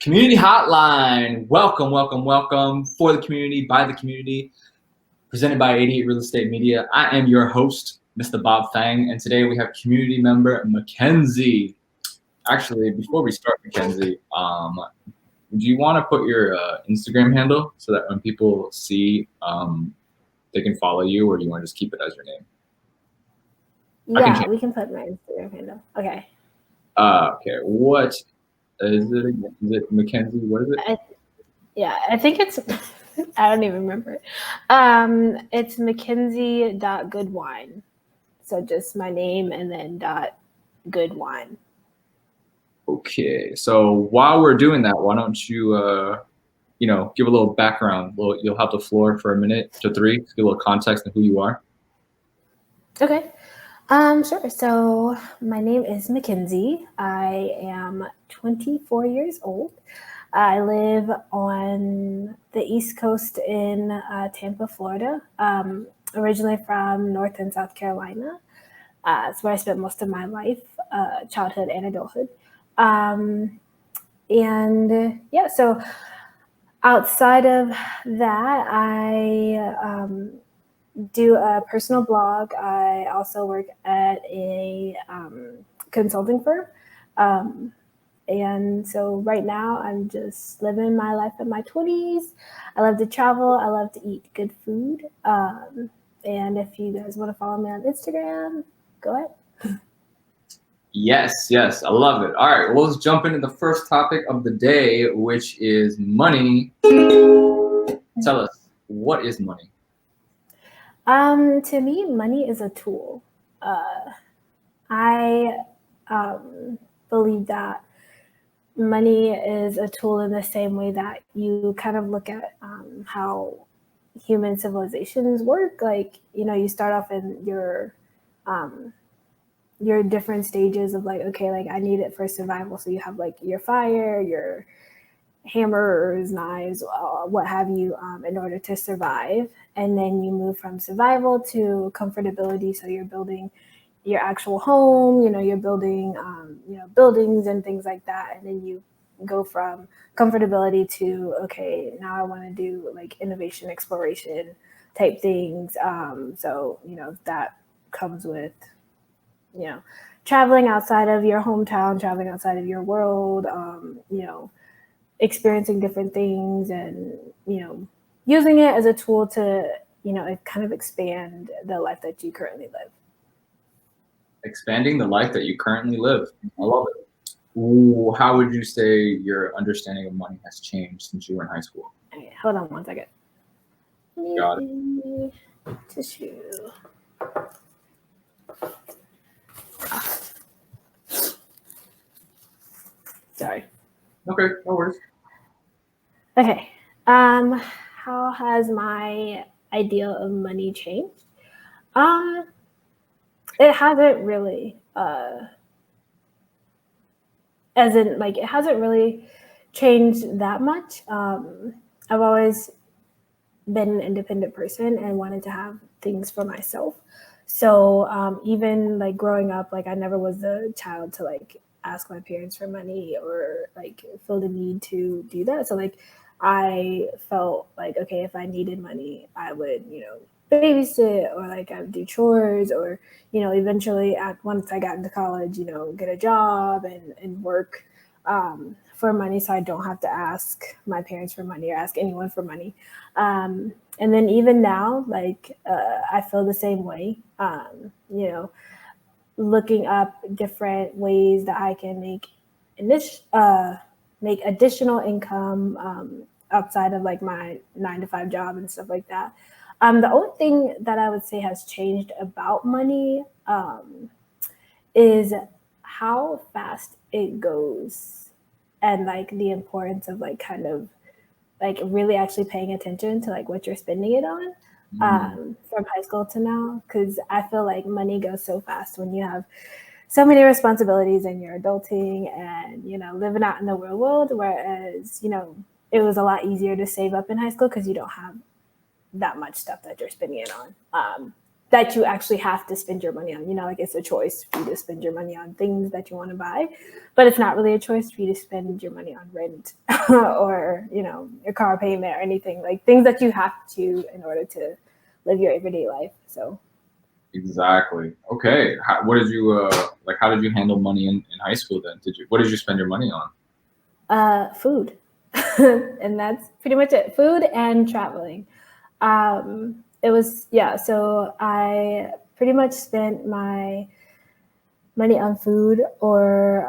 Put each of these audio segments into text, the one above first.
Community Hotline. Welcome, welcome, welcome for the community, by the community, presented by 88 Real Estate Media. I am your host, Mr. Bob Fang, and today we have community member Mckenzie. Actually, before we start, Mckenzie, do you want to put your Instagram handle so that when people see, they can follow you, or do you want to just keep it as your name? Yeah, we can put my Instagram handle. Okay. Okay. What is it again? Is it Mckenzie? What is it? I think it's, I don't even remember it. It's Mckenzie.goodwine. So just my name and then .goodwine. Okay. So while we're doing that, why don't you, give a little background. You'll have the floor for a minute to three, give a little context of who you are. Okay. Sure. So my name is Mckenzie. I am 24 years old. I live on the East Coast in Tampa, Florida. Originally from North and South Carolina. It's where I spent most of my life, childhood and adulthood. So outside of that, I do a personal blog. I also work at a consulting firm. And so right now I'm just living my life in my 20s. I love to travel. I love to eat good food. And if you guys want to follow me on Instagram, go ahead. Yes, I love it. All right, well, let's jump into the first topic of the day, which is money. Tell us, what is money? To me, money is a tool. I believe that money is a tool in the same way that you kind of look at how human civilizations work. Like, you start off in your different stages of like, okay, like I need it for survival. So you have like your fire, your hammers, knives, what have you, in order to survive. And then you move from survival to comfortability. So you're building your actual home, you're building, buildings and things like that. And then you go from comfortability to, okay, now I want to do like innovation, exploration type things. So that comes with, traveling outside of your hometown, traveling outside of your world, experiencing different things and, using it as a tool to, kind of expand the life that you currently live. Expanding the life that you currently live. I love it. Ooh, how would you say your understanding of money has changed since you were in high school? Okay, hold on one second. Got it. Tissue. Sorry. Okay, no worries. Okay. How has my idea of money changed? It hasn't really, it hasn't really changed that much. I've always been an independent person and wanted to have things for myself. So even like growing up, like I never was the child to like ask my parents for money or like feel the need to do that. So like I felt like, okay, if I needed money, I would, babysit or like I would do chores or, eventually once I got into college, get a job and work for money so I don't have to ask my parents for money or ask anyone for money. And then even now, like I feel the same way, looking up different ways that I can make additional income outside of like my 9-to-5 job and stuff like that. The only thing that I would say has changed about money is how fast it goes and like the importance of like kind of like really actually paying attention to like what you're spending it on from high school to now. Because I feel like money goes so fast when you have so many responsibilities and you're adulting and, living out in the real world. Whereas, it was a lot easier to save up in high school because you don't have that much stuff that you're spending it on. That you actually have to spend your money on. Like it's a choice for you to spend your money on things that you want to buy, but it's not really a choice for you to spend your money on rent or, your car payment or anything, like things that you have to in order to live your everyday life. So. Exactly. Okay. What did you how did you handle money in high school then? What did you spend your money on? Food. And that's pretty much it. Food and traveling. It was, so I pretty much spent my money on food, or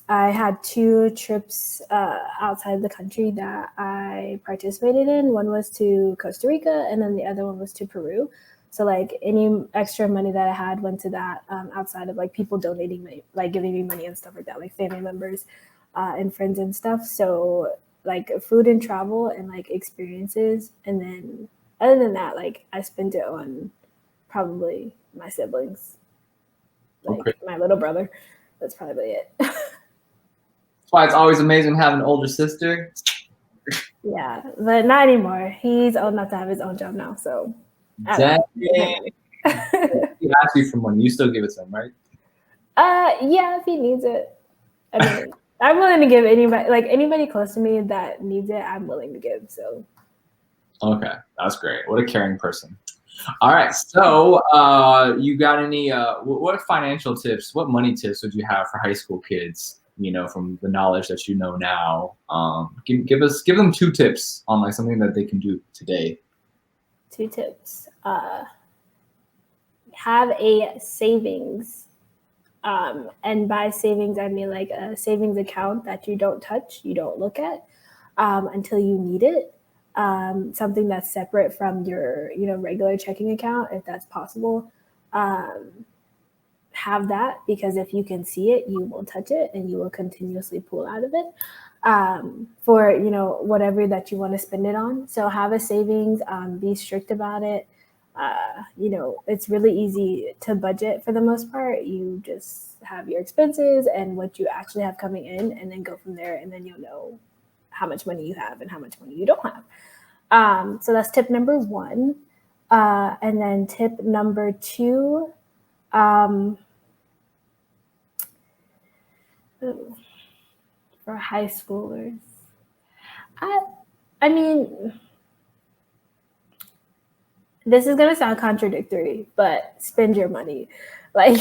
I had 2 trips outside the country that I participated in. One was to Costa Rica, and then the other one was to Peru. So like any extra money that I had went to that, outside of like people donating me, like giving me money and stuff like that, like family members and friends and stuff. So like food and travel and like experiences. And then other than that, like I spent it on probably my siblings, like Okay. my little brother. That's probably it. That's why it's always amazing having an older sister. Yeah, but not anymore. He's old enough to have his own job now, so I don't know. He asked you for money. You still give it to him, right? Yeah, if he needs it. I mean, I'm willing to give anybody close to me that needs it, I'm willing to give. So. Okay, that's great. What a caring person. All right, so you got any? What financial tips? What money tips would you have for high school kids? From the knowledge that you know now, give them 2 tips on like something that they can do today. 2 tips. Have a savings. And by savings, I mean like a savings account that you don't touch, you don't look at until you need it. Something that's separate from your, regular checking account, if that's possible. Have that, because if you can see it, you will touch it and you will continuously pull out of it for, whatever that you want to spend it on. So have a savings, be strict about it. It's really easy to budget for the most part. You just have your expenses and what you actually have coming in, and then go from there, and then you'll know how much money you have and how much money you don't have. So that's tip number 1. And then tip number 2, for high schoolers, I mean, this is gonna sound contradictory, but spend your money, like,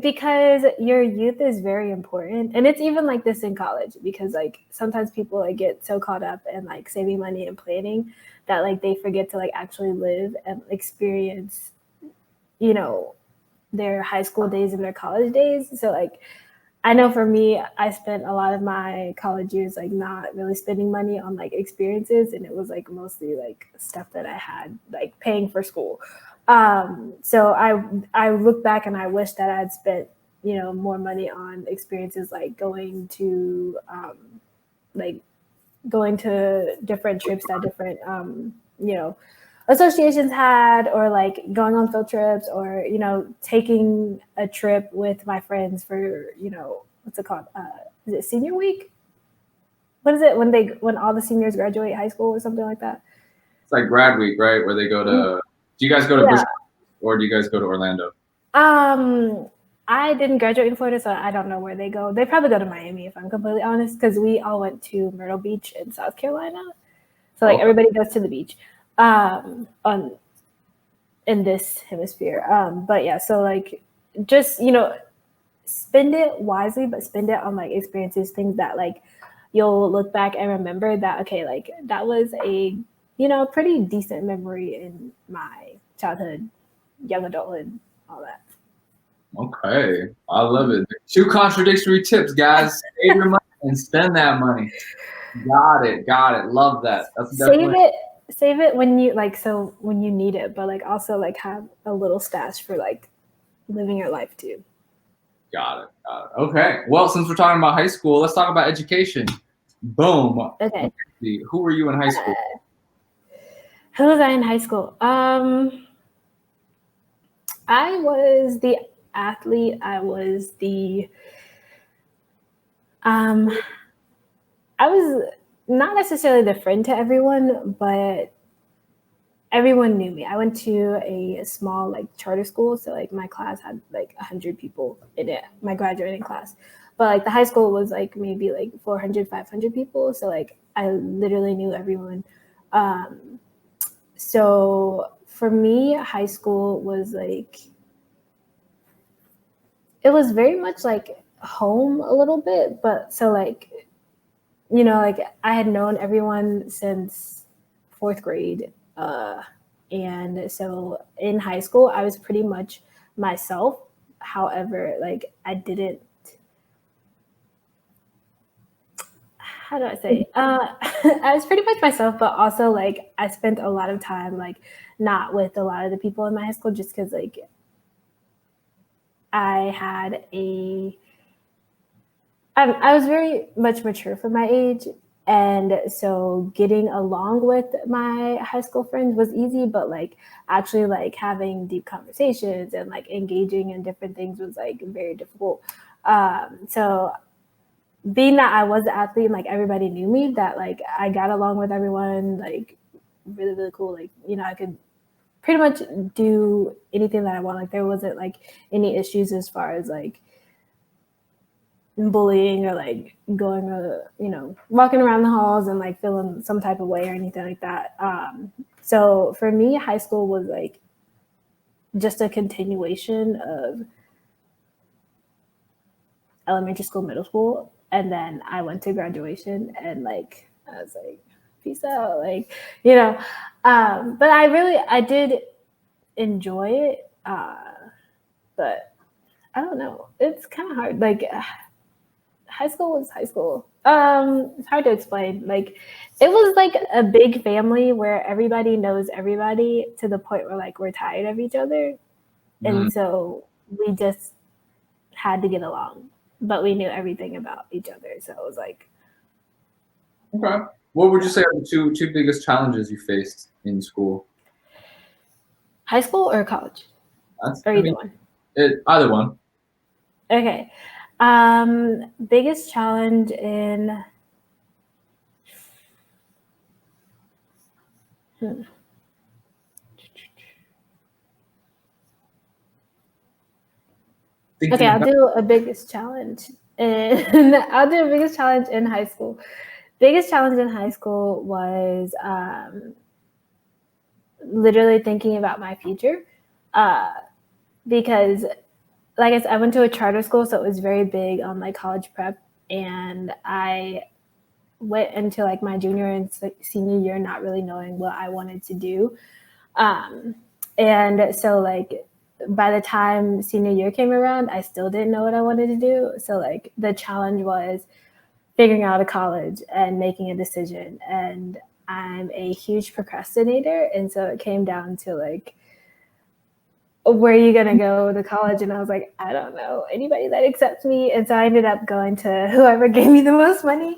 because your youth is very important, and it's even like this in college, because like sometimes people like get so caught up in like saving money and planning that like they forget to like actually live and experience, their high school days and their college days. So like, I know for me, I spent a lot of my college years like not really spending money on like experiences, and it was like mostly like stuff that I had like paying for school. So I look back and I wish that I'd spent more money on experiences, like going to different trips that different associations had, or like going on field trips, or taking a trip with my friends for what's it called, is it senior week? What is it when all the seniors graduate high school or something like that? It's like grad week, right? Where they go to. Do you guys go to Bush, or do you guys go to Orlando? I didn't graduate in Florida, so I don't know where they go. They probably go to Miami, if I'm completely honest, because we all went to Myrtle Beach in South Carolina. So like everybody goes to the beach. In this hemisphere. But yeah, so like just, spend it wisely, but spend it on like experiences, things that like you'll look back and remember that, okay, like that was a, pretty decent memory in my childhood, young adulthood, all that. Okay, I love it. 2 contradictory tips, guys. Save your money and spend that money. Got it. Love that. That's definitely. Save it when you when you need it, but like also like have a little stash for like living your life too. Got it. Okay. Well, since we're talking about high school, let's talk about education. Boom. Okay. Who were you in high school? Who was I in high school? I was the athlete. I was the I was not necessarily the friend to everyone, but everyone knew me. I went to a small like charter school, so like my class had like 100 people in it, my graduating class. but like the high school was like maybe like 400, 500 people. So like I literally knew everyone. So for me, high school was like, it was very much like home a little bit, but so like, you know, like I had known everyone since fourth grade. And so in high school, I was pretty much myself. However, like I didn't, how do I say? I was pretty much myself, but also like I spent a lot of time like not with a lot of the people in my high school just because like I had I was very much mature for my age. And so getting along with my high school friends was easy, but like actually like having deep conversations and like engaging in different things was like very difficult. So being that I was the athlete and like everybody knew me, that like I got along with everyone, like really, really cool. Like, you know, I could pretty much do anything that I want. Like there wasn't like any issues as far as like bullying or like going you know, walking around the halls and like feeling some type of way or anything like that. So for me, high school was like just a continuation of elementary school, middle school, and then I went to graduation and like I was like, peace out, like, you know. But I did enjoy it, but I don't know, it's kind of hard. Like high school was high school. It's hard to explain. Like it was like a big family where everybody knows everybody to the point where like we're tired of each other, and so we just had to get along, but we knew everything about each other. So it was like, Okay. What would you say are the two biggest challenges you faced in school? high school or college or I either mean, one. either one. Okay. Biggest challenge in okay, I'll do a biggest challenge and I'll do a biggest challenge in high school. Biggest challenge in high school was literally thinking about my future, because like I said, I went to a charter school, so it was very big on like college prep, and I went into like my junior and senior year not really knowing what I wanted to do. And so like by the time senior year came around, I still didn't know what I wanted to do. So like the challenge was figuring out a college and making a decision. And I'm a huge procrastinator. And so it came down to like, where are you going to go to college? And I was like, I don't know, anybody that accepts me. And so I ended up going to whoever gave me the most money.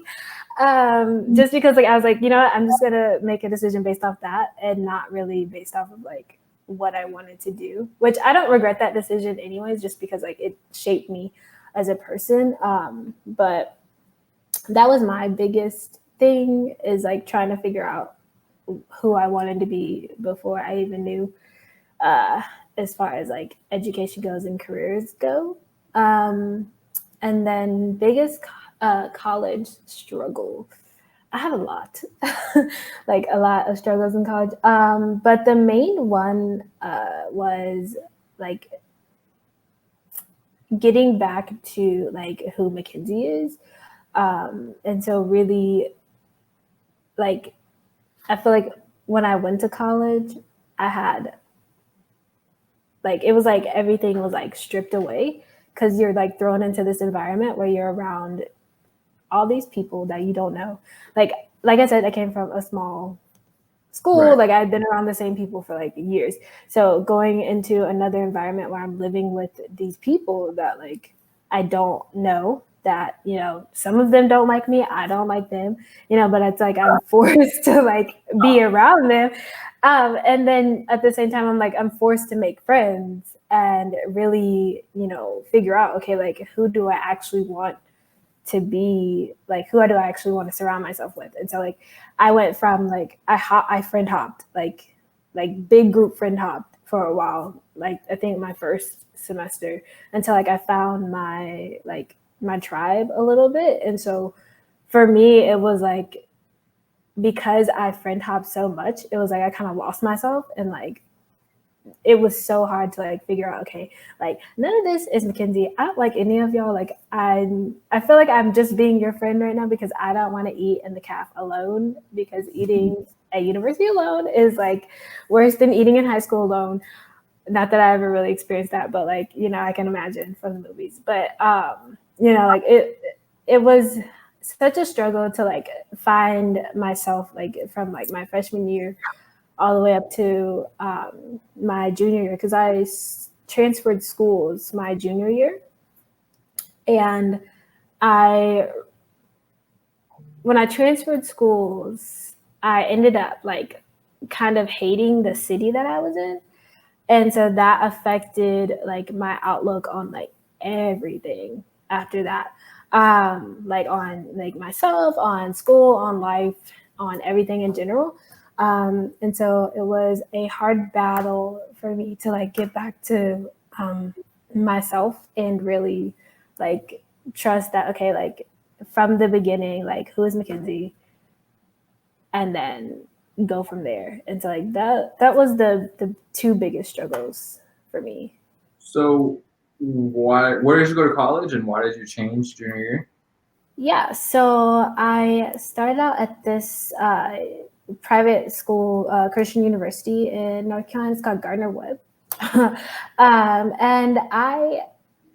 Just because like I was like, you know what, I'm just going to make a decision based off that and not really based off of like what I wanted to do, which I don't regret that decision anyways, just because like it shaped me as a person. But that was my biggest thing, is like trying to figure out who I wanted to be before I even knew, as far as like education goes and careers go. And then biggest college struggle. I have a lot, like a lot of struggles in college. But the main one was like getting back to like who Mckenzie is. And so really like, I feel like when I went to college, I had like, it was like everything was like stripped away because you're like thrown into this environment where you're around all these people that you don't know. Like I said, I came from a small school. Right. Like I'd been around the same people for like years. So going into another environment where I'm living with these people that like I don't know, that, you know, some of them don't like me, I don't like them, you know, but it's like I'm forced to like be around them. And then at the same time, I'm forced to make friends and really, you know, figure out, okay, like who do I actually want to be, like who do I actually want to surround myself with? And so like I went from like I friend hopped, like big group friend hopped for a while, like I think my first semester, until like I found my like my tribe a little bit. And so for me, it was like, because I friend hopped so much, it was like I kind of lost myself, and like it was so hard to like figure out, okay, like none of this is Mckenzie. I don't like any of y'all. Like I feel like I'm just being your friend right now because I don't want to eat in the caf alone, because eating at university alone is like worse than eating in high school alone. Not that I ever really experienced that, but like, you know, I can imagine from the movies. But you know, like it was such a struggle to like find myself, like from like my freshman year all the way up to my junior year, because I transferred schools my junior year. And I, when I transferred schools, I ended up like kind of hating the city that I was in. And so that affected like my outlook on like everything after that. Like on like myself, on school, on life, on everything in general. And so it was a hard battle for me to like get back to myself and really like trust that, okay, like from the beginning, like who is Mckenzie, and then go from there. And so like that was the two biggest struggles for me. So where did you go to college, and why did you change junior year? Yeah, so I started out at this private school, Christian University in North Carolina. It's called Gardner Webb. And I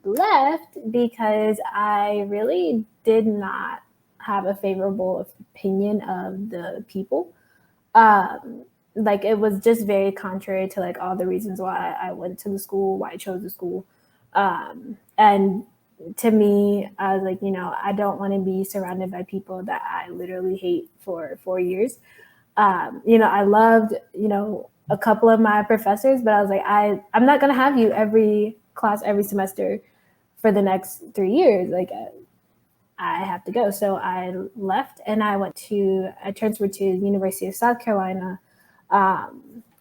left because I really did not have a favorable opinion of the people. Um, like it was just very contrary to like all the reasons why I went to the school, why I chose the school. And to me, I was like, you know, I don't want to be surrounded by people that I literally hate for 4 years. You know, I loved, you know, a couple of my professors, but I was like, I'm not going to have you every class, every semester for the next 3 years. Like, I have to go. So I left and I transferred to the University of South Carolina,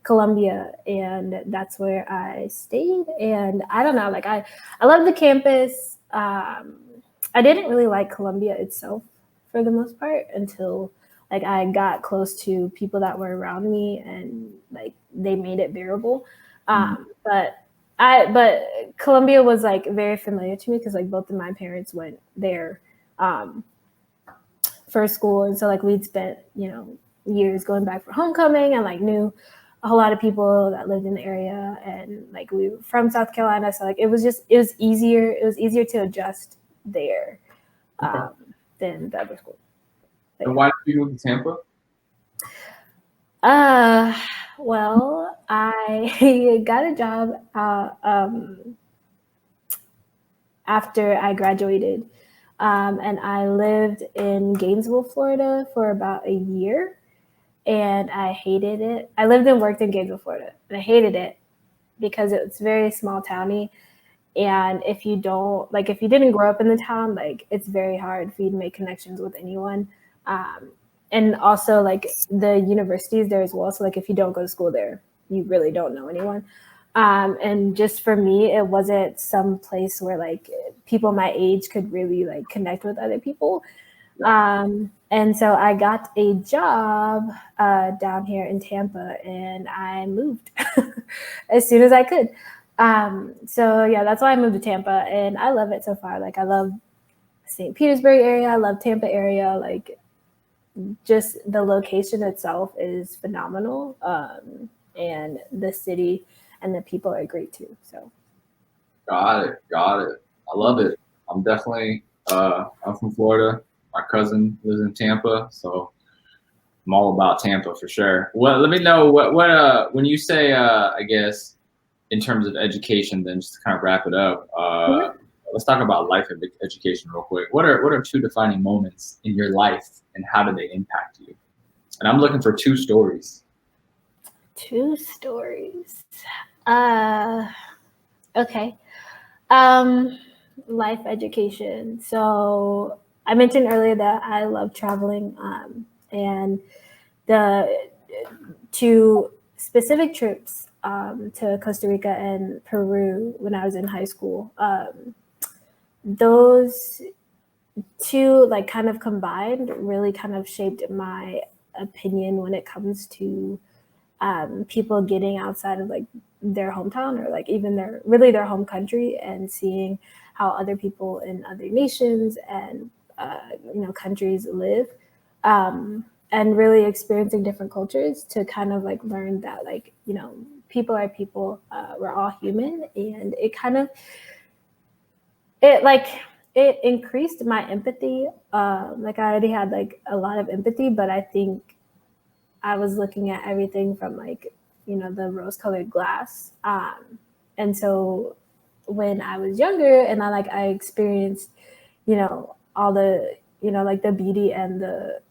Columbia, and that's where I stayed. And I don't know, like I love the campus. I didn't really like Columbia itself for the most part until like I got close to people that were around me and like they made it bearable. But Columbia was like very familiar to me because like both of my parents went there um, for school, and so like we'd spent, you know, years going back for homecoming, and like knew a whole lot of people that lived in the area, and like we were from South Carolina, so like it was easier to adjust there Okay. than the other school. But, And yeah. why did you move to Tampa? Uh, well, I got a job after I graduated. And I lived in Gainesville, Florida for about a year, and I hated it. I lived and worked in Gainesville, Florida, and I hated it because it's very small towny. And if you don't, like, if you didn't grow up in the town, like, it's very hard for you to make connections with anyone. Um, and also, like, the universities there as well. So, like, if you don't go to school there, you really don't know anyone. And just for me, it wasn't some place where, like, people my age could really, like, connect with other people. And so I got a job down here in Tampa, and I moved as soon as I could. So yeah, that's why I moved to Tampa, and I love it so far. Like I love St. Petersburg area, I love Tampa area. Like just the location itself is phenomenal, and the city and the people are great too. So Got it. Got it. I love it. I'm definitely. I'm from Florida. My cousin lives in Tampa, so I'm all about Tampa for sure. Well, let me know what when you say I guess in terms of education, then just to kind of wrap it up. Let's talk about life education real quick. What are two defining moments in your life, and how do they impact you? And I'm looking for two stories. two stories. Uh, okay. Um, Life education. So I mentioned earlier that I love traveling, and the two specific trips to Costa Rica and Peru when I was in high school those two like kind of combined really kind of shaped my opinion when it comes to people getting outside of like their hometown or like even their home country and seeing how other people in other nations and countries live, and really experiencing different cultures to kind of like learn that like people are people, we're all human, and it increased my empathy. Like I already had like a lot of empathy, but I think I was looking at everything from like, the rose-colored glass. And so when I was younger and I experienced, all the, like the beauty and the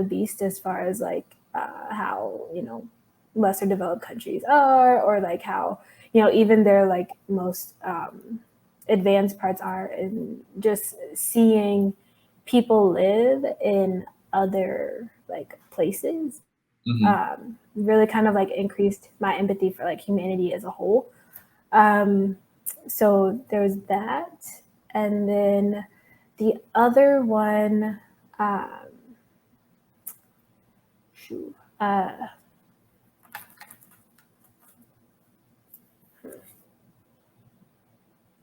beast as far as like how, lesser developed countries are, or like how, even their like most advanced parts are, and just seeing people live in other like places really kind of like increased my empathy for like humanity as a whole. So there was that. And then the other one, I'm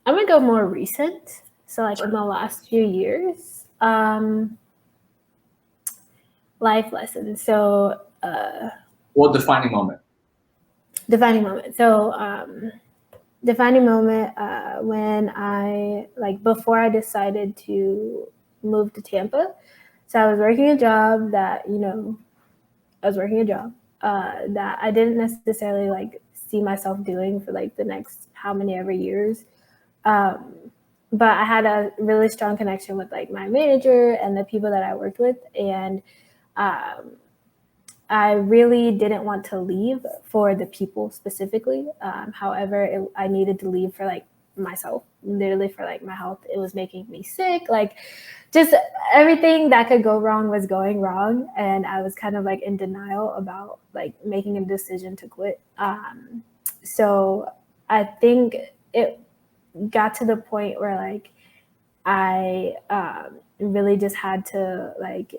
gonna go more recent. So like in the last few years, life lessons. So defining moment. Defining moment. So defining moment when I before I decided to move to Tampa. So I was working a job that that I didn't necessarily like see myself doing for like the next how many ever years. But I had a really strong connection with like my manager and the people that I worked with, and I really didn't want to leave for the people specifically. However, I needed to leave for like myself, literally for like my health. It was making me sick. Like just everything that could go wrong was going wrong. And I was kind of like in denial about like making a decision to quit. So I think it got to the point where like I really just had to like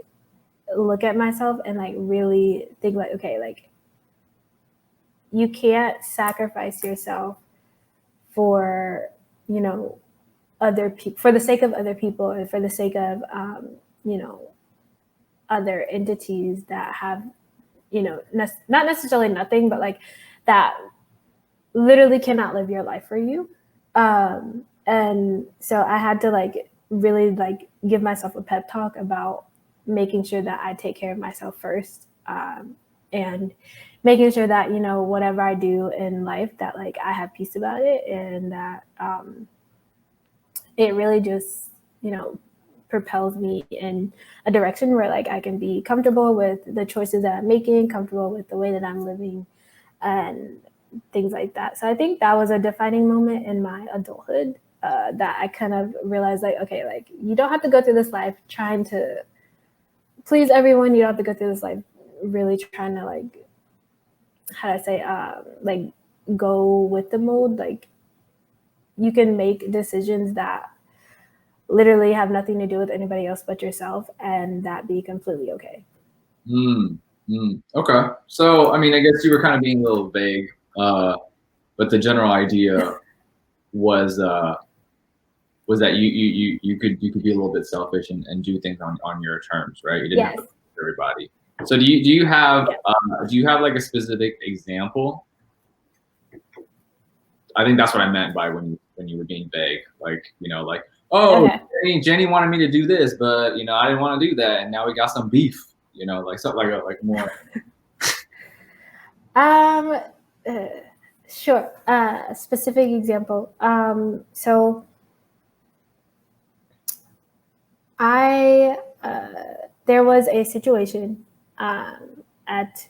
look at myself and like really think like, okay, like you can't sacrifice yourself for other people, for the sake of other people, and for the sake of other entities that have not necessarily nothing, but like that literally cannot live your life for you. And so I had to like really like give myself a pep talk about making sure that I take care of myself first, and making sure that whatever I do in life, that like I have peace about it, and that it really just propels me in a direction where like I can be comfortable with the choices that I'm making, comfortable with the way that I'm living, and things like that. So I think that was a defining moment in my adulthood, that I kind of realized like, okay, like you don't have to go through this life trying to please everyone. You don't have to go through this life really trying to like, how do I say, like go with the mold. Like you can make decisions that literally have nothing to do with anybody else but yourself, and that be completely okay. Okay. So, I mean, I guess you were kind of being a little vague, but the general idea was that you could be a little bit selfish and do things on your terms, right? You didn't have to please everybody. So do you have like a specific example? I think that's what I meant by when you were being vague, like like, oh, okay. Jenny wanted me to do this, but I didn't want to do that, and now we got some beef, like something like more. Sure. Specific example. So there was a situation at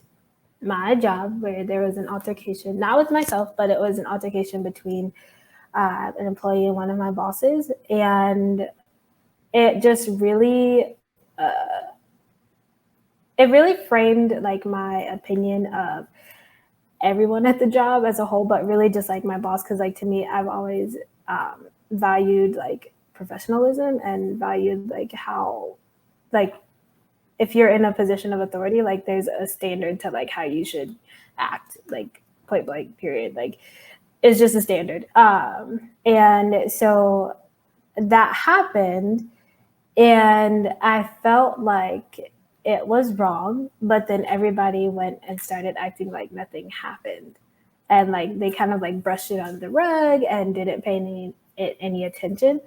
my job where there was an altercation, not with myself, but it was an altercation between an employee and one of my bosses, and it just really framed like my opinion of everyone at the job as a whole, but really just like my boss, because like to me, I've always valued like professionalism and valued like how, like, if you're in a position of authority, like there's a standard to like how you should act, like point blank period. Like it's just a standard. And so that happened, and I felt like it was wrong, but then everybody went and started acting like nothing happened. And like they kind of like brushed it under the rug and didn't pay any attention.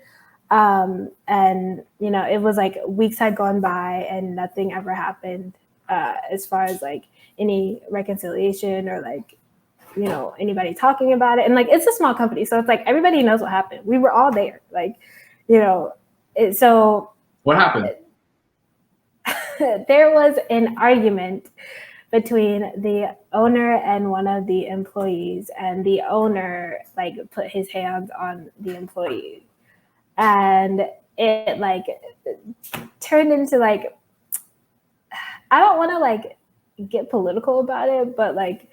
And you know, it was like weeks had gone by and nothing ever happened, as far as like any reconciliation or like, you know, anybody talking about it. And like it's a small company, so it's like everybody knows what happened. We were all there, like, you know. So what happened? there was an argument between the owner and one of the employees, and the owner like put his hands on the employee, and it like turned into like, I don't want to like get political about it, but like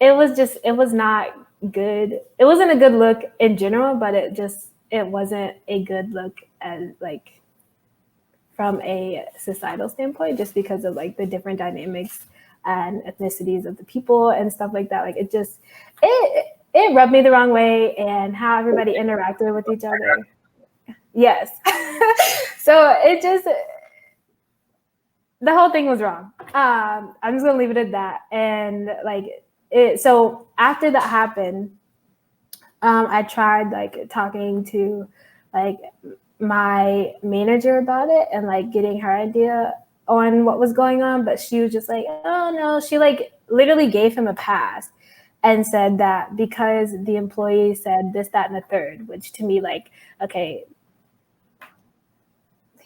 it was not good. It wasn't a good look in general, but it wasn't a good look as like from a societal standpoint, just because of like the different dynamics and ethnicities of the people and stuff like that. Like it rubbed me the wrong way, and how everybody interacted with each other. Yes. So it just, the whole thing was wrong. I'm just gonna leave it at that. And like so after that happened, I tried like talking to like my manager about it and like getting her idea on what was going on, but she was just like, oh no. She like literally gave him a pass and said that because the employee said this, that, and the third, which to me, like, okay,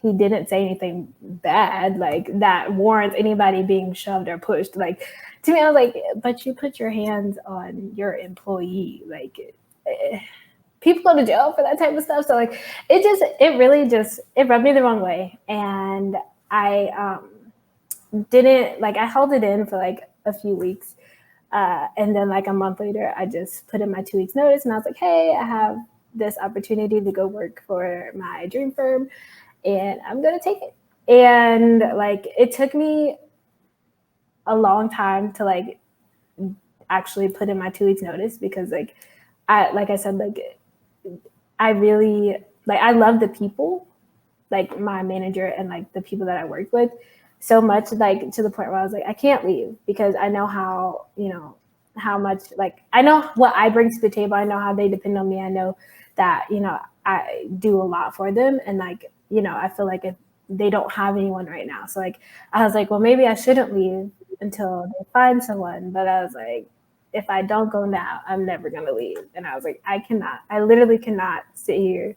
he didn't say anything bad like that warrants anybody being shoved or pushed. Like, to me, I was like, but you put your hands on your employee. Like, people go to jail for that type of stuff. So like, it really just, it rubbed me the wrong way. And I didn't, like, I held it in for like a few weeks. And then like a month later, I just put in my 2 weeks notice, and I was like, hey, I have this opportunity to go work for my dream firm, and I'm going to take it. And like, it took me a long time to like actually put in my 2 weeks notice, because like I said, like, I really, like, I love the people, like my manager and like the people that I work with so much, like to the point where I was like, I can't leave, because I know how, you know, how much, like, I know what I bring to the table. I know how they depend on me. I know that, you know, I do a lot for them. And like, you know, I feel like if they don't have anyone right now. So like, I was like, well, maybe I shouldn't leave until they find someone. But I was like, if I don't go now, I'm never going to leave. And I was like, I literally cannot sit here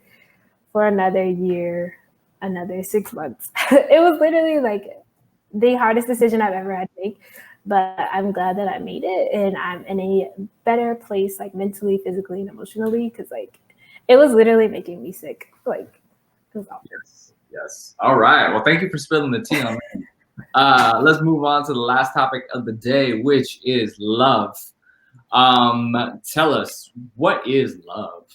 for another year, another 6 months. It was literally like the hardest decision I've ever had to make, but I'm glad that I made it, and I'm in a better place, like mentally, physically, and emotionally, because like it was literally making me sick. Like, it was awful. Yes. All right. Well, thank you for spilling the tea on that. Let's move on to the last topic of the day, which is love. Tell us, what is love?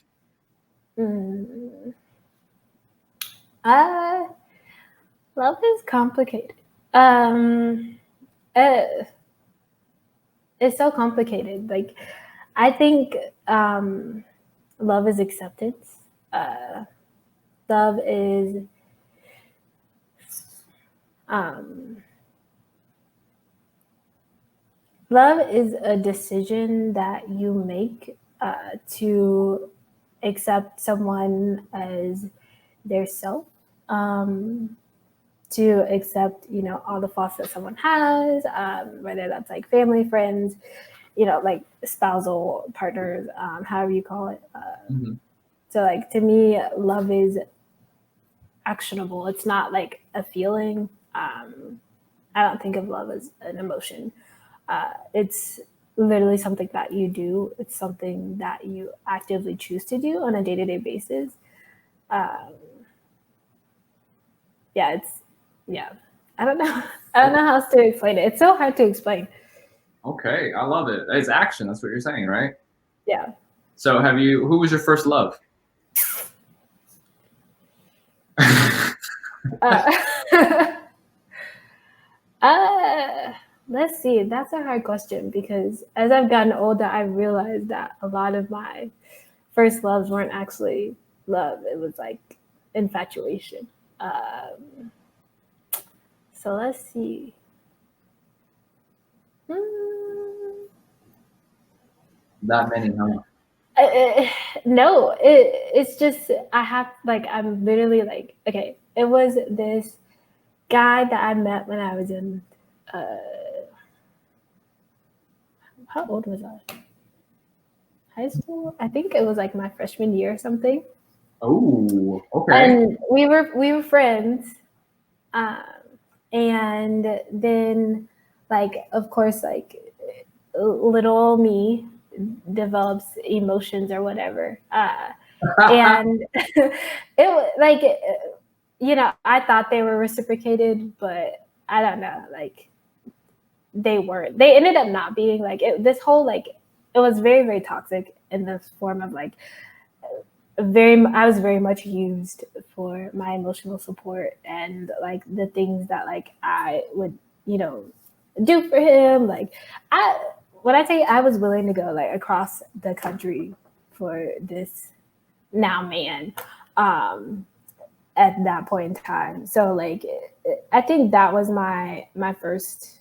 Love is complicated. It's so complicated. Like, I think love is acceptance. Love is love is a decision that you make to accept someone as their self, to accept, you know, all the faults that someone has, whether that's like family, friends, you know, like spousal partners, however you call it. So like, to me, love is actionable. It's not like a feeling. I don't think of love as an emotion. It's literally something that you do. It's something that you actively choose to do on a day-to-day basis. I don't know. I don't know how else to explain it. It's so hard to explain. Okay, I love it. It's action. That's what you're saying, right? Yeah. So who was your first love? Uh, let's see. That's a hard question because as I've gotten older, I realized that a lot of my first loves weren't actually love. It was like infatuation. So let's see. That many, huh? No, it's just I have like I'm literally like okay. It was this guy that I met when I was in how old was I? High school? I think it was like my freshman year or something. Oh, okay. And we were friends, um, and then like of course like little me develops emotions or whatever, and it like I thought they were reciprocated, but I don't know, like they weren't. They ended up not being like this whole like it was very very toxic in the form of like I was very much used for my emotional support and like the things that like I would do for him. Like I when I say I was willing to go like across the country for this now man, um at that point in time. So like I think that was my first,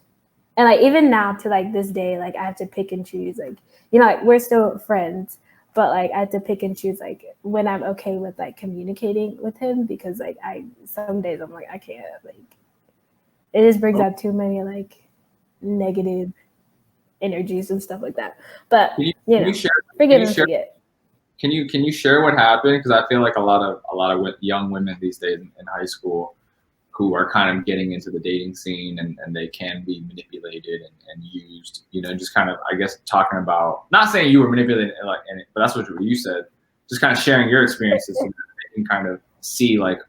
and like even now to like this day, like I have to pick and choose, like like we're still friends, but like I have to pick and choose like when I'm okay with like communicating with him, because like some days I'm like I can't, like it just brings out too many like negative energies and stuff like that. But Can you share? Can forgive you and share? forget. Can you share what happened? Because I feel like a lot of young women these days in high school who are kind of getting into the dating scene, and they can be manipulated and used. Just kind of, I guess, talking about, not saying you were manipulated, like, but that's what you said. Just kind of sharing your experiences so that they can kind of see like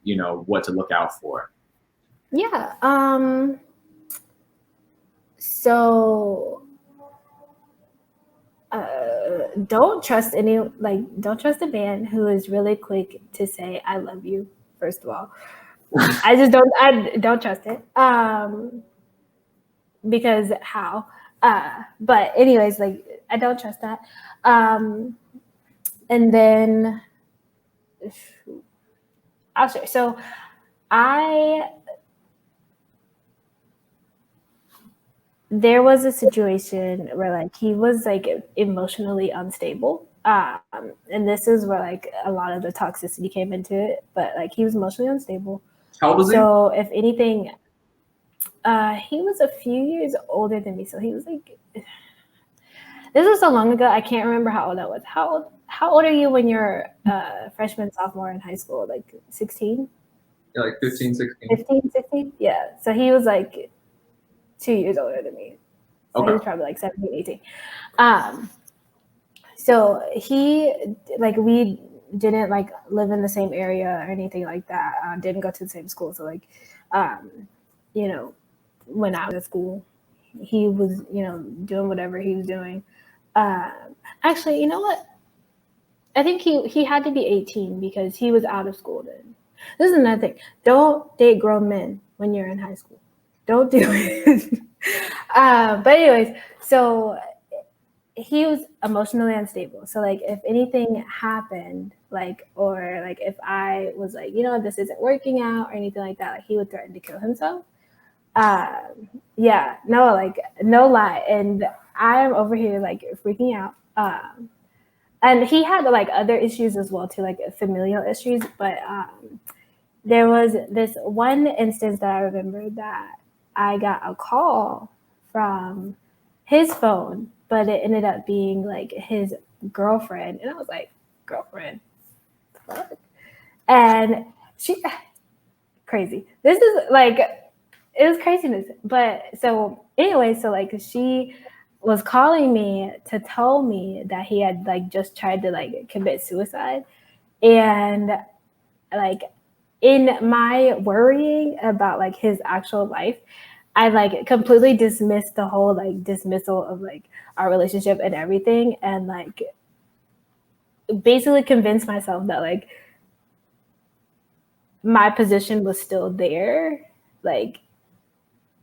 what to look out for. Yeah. So don't trust a man who is really quick to say I love you. First of all, I don't trust it. Because how? But anyways, like I don't trust that. And then I'll share. So I there was a situation where like he was like emotionally unstable. And this is where like a lot of the toxicity came into it, but like he was emotionally unstable. How old was he? So if anything, he was a few years older than me. So he was like, this was so long ago. I can't remember how old I was. How old are you when you're freshman, sophomore in high school? Like 16? Yeah, like 15, 16. 15, 16? Yeah. So he was like 2 years older than me. So he was probably like 17, 18. So he, like, we didn't like live in the same area or anything like that. Didn't go to the same school. So like, when I was at school, he was, doing whatever he was doing. Actually, you know what? I think he had to be 18 because he was out of school then. This is another thing. Don't date grown men when you're in high school. Don't do it. But anyways, so he was emotionally unstable. So like if anything happened, like, or like if I was like, this isn't working out or anything like that, like he would threaten to kill himself. Yeah, no, like no lie. And I'm over here like freaking out. And he had like other issues as well too, like familial issues. But there was this one instance that I remember that I got a call from his phone, but it ended up being like his girlfriend. And I was like, girlfriend? Fuck. And she, crazy. This is like, it was craziness. But so anyway, so like she was calling me to tell me that he had like just tried to like commit suicide. And like in my worrying about like his actual life, I like completely dismissed the whole like dismissal of like our relationship and everything, and like basically convinced myself that like my position was still there, like,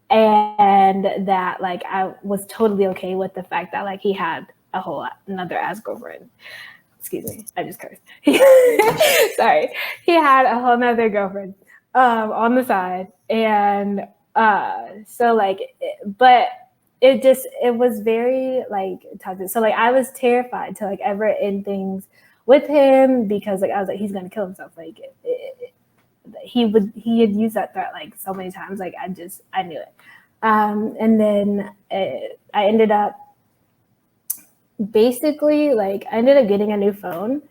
and that like I was totally okay with the fact that like he had a whole another ass girlfriend. Excuse me, I just cursed. Sorry, he had a whole nother girlfriend on the side, and so like, but it was very like toxic. So like I was terrified to like ever end things with him because like I was like he's gonna kill himself. Like he had used that threat like so many times. Like I knew it. And then I ended up basically like I ended up getting a new phone,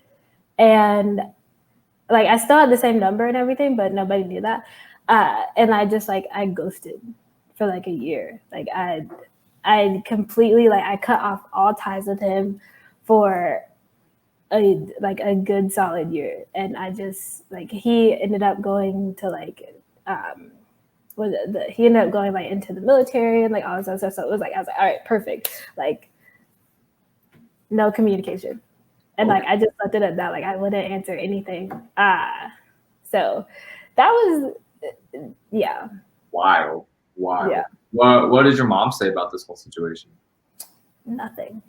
and like I still had the same number and everything, but nobody knew that. And I just like I ghosted for like a year. Like I completely like I cut off all ties with him for a good solid year, and I just like he ended up going to like he ended up going like into the military and like all this other stuff. So it was like I was like, all right, perfect. Like no communication. And like I just left it at that. Like I wouldn't answer anything. So that was yeah. Wild. Yeah. What did your mom say about this whole situation? Nothing.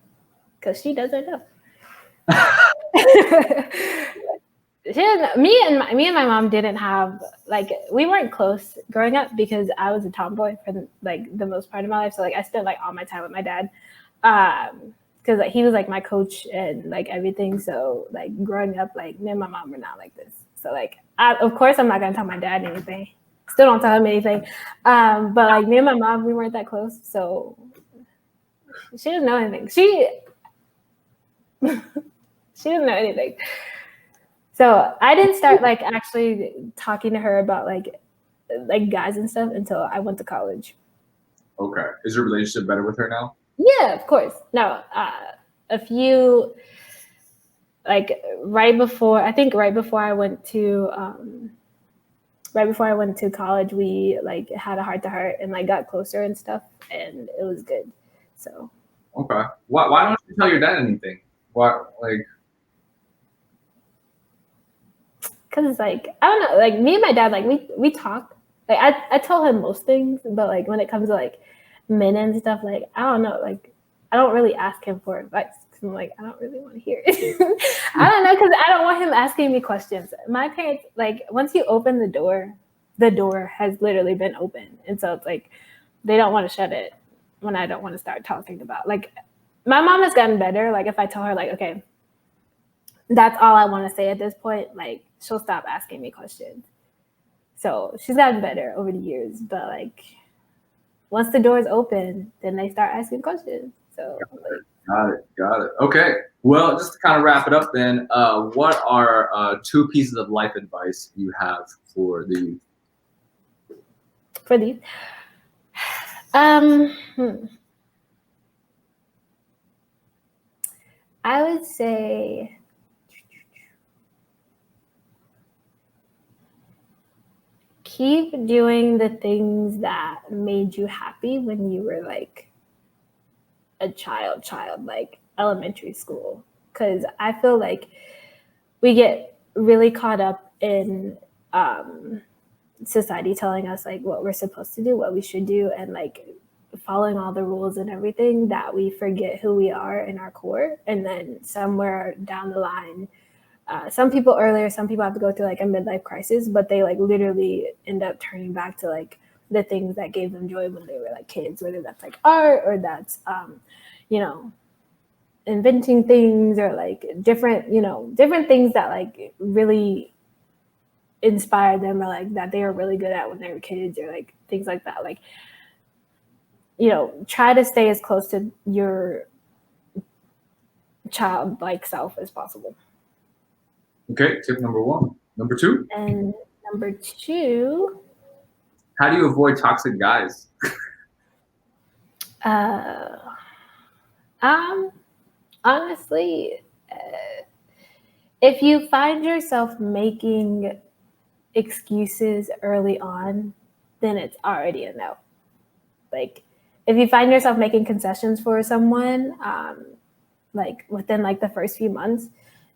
Because she doesn't know. Me and my mom didn't have like we weren't close growing up because I was a tomboy for like the most part of my life. So like I spent like all my time with my dad. Because like he was like my coach and like everything. So like growing up, like me and my mom were not like this. So like of course I'm not gonna tell my dad anything. Still don't tell him anything. But like me and my mom, we weren't that close. So she didn't know anything. She didn't know anything. So I didn't start like actually talking to her about like guys and stuff until I went to college. Okay. Is your relationship better with her now? Yeah, of course. No, a few like right before I went to college, we like had a heart to heart and like got closer and stuff, and it was good. So okay, why don't you tell your dad anything? Why like? Because like I don't know, like me and my dad, like we talk. Like I tell him most things, but like when it comes to like men and stuff, like I don't know, like I don't really ask him for advice. I'm like I don't really want to hear it. I don't know because I don't want him asking me questions. My parents, like once you open the door has literally been open, and so it's like they don't want to shut it when I don't want to start talking about. Like my mom has gotten better. Like if I tell her like okay, that's all I want to say at this point, like she'll stop asking me questions. So she's gotten better over the years, but like once the doors open, then they start asking questions. So like, Got it. Okay. Well, just to kind of wrap it up, then, what are two pieces of life advice you have for the youth? For these, I would say keep doing the things that made you happy when you were like a child, like elementary school. Because I feel like we get really caught up in society telling us like what we're supposed to do, what we should do, and like following all the rules and everything that we forget who we are in our core. And then somewhere down the line, some people earlier, some people have to go through like a midlife crisis, but they like literally end up turning back to like the things that gave them joy when they were like kids, whether that's like art or that's you know, inventing things or like different things that like really inspired them or like that they were really good at when they were kids or like things like that. Like, try to stay as close to your childlike self as possible. Okay, tip number one. Number two? And number two, how do you avoid toxic guys? Honestly, if you find yourself making excuses early on, then it's already a no. Like, if you find yourself making concessions for someone, like within like the first few months,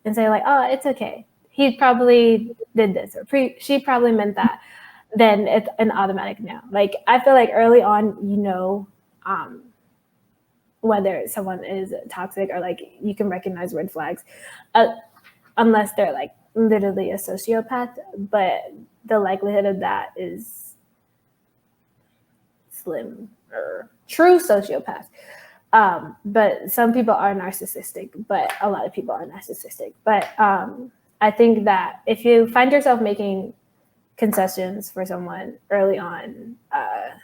and say like, oh, it's okay. he probably did this, or she probably meant that, then it's an automatic no. Like, I feel like early on, whether someone is toxic, or like you can recognize red flags, unless they're like literally a sociopath. But the likelihood of that is slim. Or true sociopath. But some people are narcissistic, but a lot of people are narcissistic. But I think that if you find yourself making concessions for someone early on,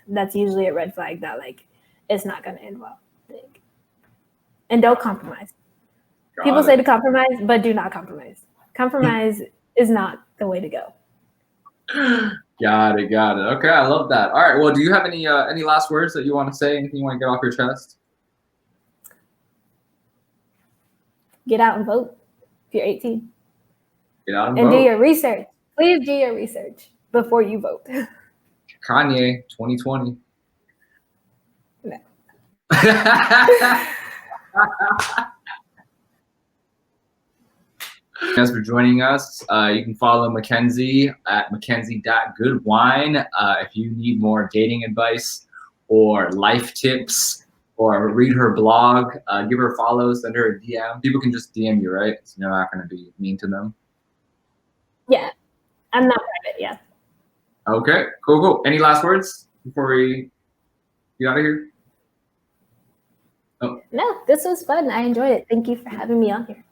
that's usually a red flag that like it's not going to end well. And don't compromise. People say to compromise, but do not compromise. Compromise is not the way to go. Got it. Okay, I love that. All right. Well, do you have any last words that you want to say? Anything you want to get off your chest? Get out and vote if you're 18. Get out and vote. Do your research. Please do your research before you vote. Kanye 2020. No. Thanks for joining us. You can follow Mckenzie at mckenzie.goodwine. If you need more dating advice or life tips, or read her blog, give her a follow, send her a DM. People can just DM you, right? So you're not going to be mean to them. Yeah, I'm not private. Yeah. Okay, cool. Any last words before we get out of here? Oh. No, this was fun. I enjoyed it. Thank you for having me on here.